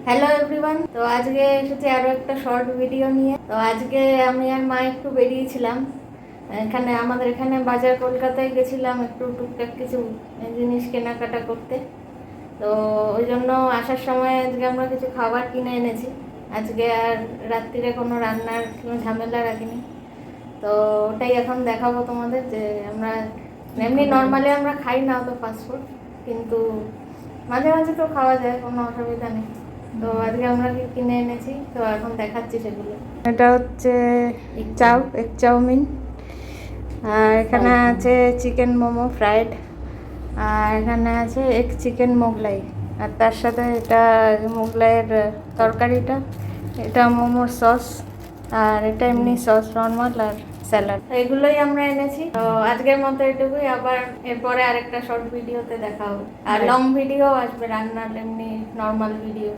Hello everyone, তো আজকে এসেছি আরও একটা শর্ট ভিডিও নিয়ে। তো আজকে আমি আর মা একটু বেরিয়েছিলাম, আমাদের এখানে বাজার কলকাতায় গেছিলাম একটু টুকটাক কিছু জিনিস কেনাকাটা করতে। তো ওই জন্য আসার সময় আজকে আমরা কিছু খাবার কিনে এনেছি। আজকে আর রাত্রিরে কোনো রান্নার কোনো ঝামেলা রাখিনি। তো ওটাই এখন দেখাবো তোমাদের, যে আমরা এমনি নর্মালি আমরা খাই না অত ফাস্টফুড, কিন্তু মাঝে মাঝে তো খাওয়া যায়, কোনো অসুবিধা নেই। তো আজকে আমরা কিনে এনেছি, তো এখন দেখাচ্ছি সেগুলো। এটা হচ্ছে এগ চাউমিন, আর এখানে আছে চিকেন মোমো ফ্রাইড, আর এখানে আছে এগ চিকেন মোগলাই, আর তার সাথে এটা মোগলাইয়ের তরকারিটা, এটা মোমোর সস, আর এটা এমনি সস নর্মাল, আর স্যালাড। এগুলোই আমরা এনেছি। তো আজকের মতো এটুকুই, আবার এরপরে আরেকটা শর্ট ভিডিওতে দেখা হবে, আর লং ভিডিও আসবে রান্নার এমনি নর্মাল ভিডিও।